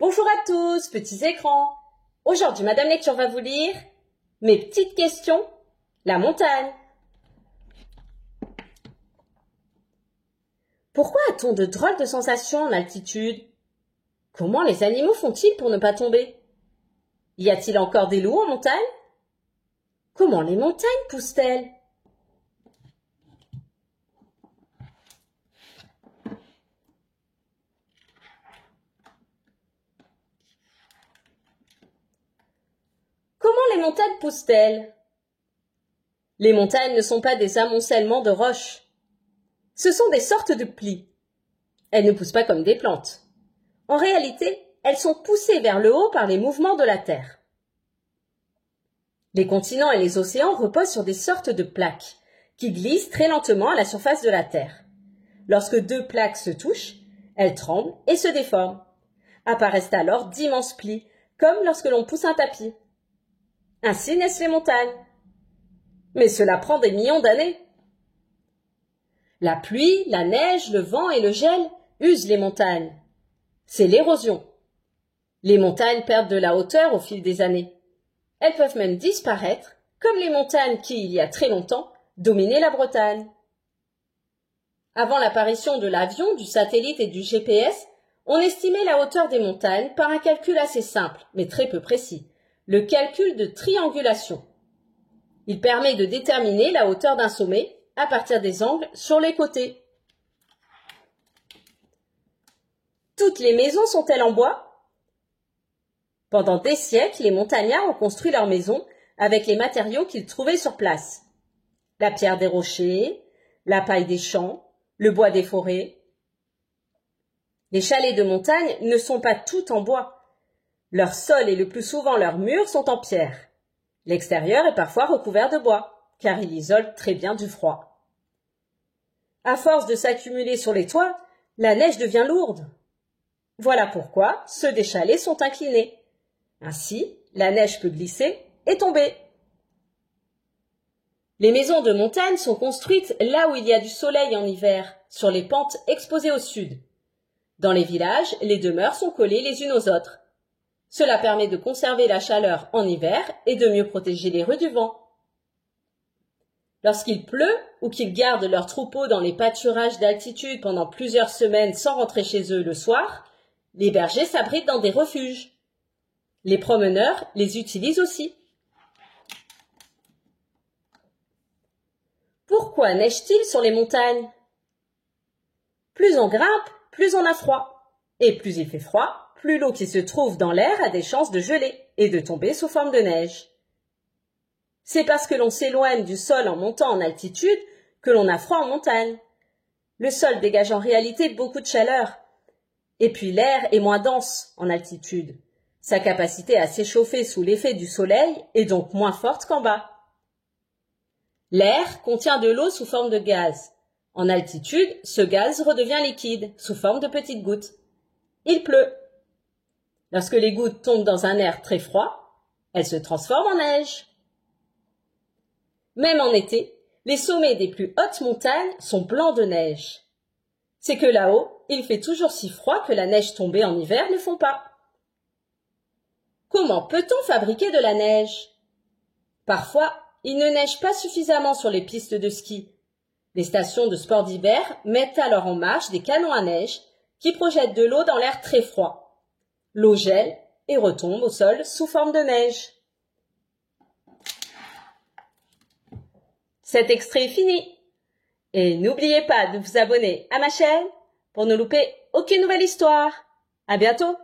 Bonjour à tous, petits écrans. Aujourd'hui, Madame Lecture va vous lire mes petites questions, la montagne. Pourquoi a-t-on de drôles de sensations en altitude? Comment les animaux font-ils pour ne pas tomber? Y a-t-il encore des loups en montagne? Comment les montagnes poussent-elles? Comment les montagnes poussent-elles? Les montagnes ne sont pas des amoncellements de roches. Ce sont des sortes de plis. Elles ne poussent pas comme des plantes. En réalité, elles sont poussées vers le haut par les mouvements de la Terre. Les continents et les océans reposent sur des sortes de plaques qui glissent très lentement à la surface de la Terre. Lorsque deux plaques se touchent, elles tremblent et se déforment. Apparaissent alors d'immenses plis, comme lorsque l'on pousse un tapis. Ainsi naissent les montagnes. Mais cela prend des millions d'années. La pluie, la neige, le vent et le gel usent les montagnes. C'est l'érosion. Les montagnes perdent de la hauteur au fil des années. Elles peuvent même disparaître, comme les montagnes qui, il y a très longtemps, dominaient la Bretagne. Avant l'apparition de l'avion, du satellite et du GPS, on estimait la hauteur des montagnes par un calcul assez simple, mais très peu précis, le calcul de triangulation. Il permet de déterminer la hauteur d'un sommet à partir des angles sur les côtés. Toutes les maisons sont-elles en bois? Pendant des siècles, les montagnards ont construit leurs maisons avec les matériaux qu'ils trouvaient sur place. La pierre des rochers, la paille des champs, le bois des forêts. Les chalets de montagne ne sont pas tous en bois. Leur sol et le plus souvent leurs murs sont en pierre. L'extérieur est parfois recouvert de bois, car il isole très bien du froid. À force de s'accumuler sur les toits, la neige devient lourde. Voilà pourquoi ceux des chalets sont inclinés. Ainsi, la neige peut glisser et tomber. Les maisons de montagne sont construites là où il y a du soleil en hiver, sur les pentes exposées au sud. Dans les villages, les demeures sont collées les unes aux autres. Cela permet de conserver la chaleur en hiver et de mieux protéger les rues du vent. Lorsqu'il pleut ou qu'ils gardent leurs troupeaux dans les pâturages d'altitude pendant plusieurs semaines sans rentrer chez eux le soir, les bergers s'abritent dans des refuges. Les promeneurs les utilisent aussi. Pourquoi neige-t-il sur les montagnes? Plus on grimpe, plus on a froid. Et plus il fait froid, plus l'eau qui se trouve dans l'air a des chances de geler et de tomber sous forme de neige. C'est parce que l'on s'éloigne du sol en montant en altitude que l'on a froid en montagne. Le sol dégage en réalité beaucoup de chaleur. Et puis l'air est moins dense en altitude. Sa capacité à s'échauffer sous l'effet du soleil est donc moins forte qu'en bas. L'air contient de l'eau sous forme de gaz. En altitude, ce gaz redevient liquide, sous forme de petites gouttes. Il pleut. Lorsque les gouttes tombent dans un air très froid, elles se transforment en neige. Même en été, les sommets des plus hautes montagnes sont blancs de neige. C'est que là-haut, il fait toujours si froid que la neige tombée en hiver ne fond pas. Comment peut-on fabriquer de la neige? Parfois, il ne neige pas suffisamment sur les pistes de ski. Les stations de sport d'hiver mettent alors en marche des canons à neige qui projettent de l'eau dans l'air très froid. L'eau gèle et retombe au sol sous forme de neige. Cet extrait est fini. Et n'oubliez pas de vous abonner à ma chaîne pour ne louper aucune nouvelle histoire. À bientôt!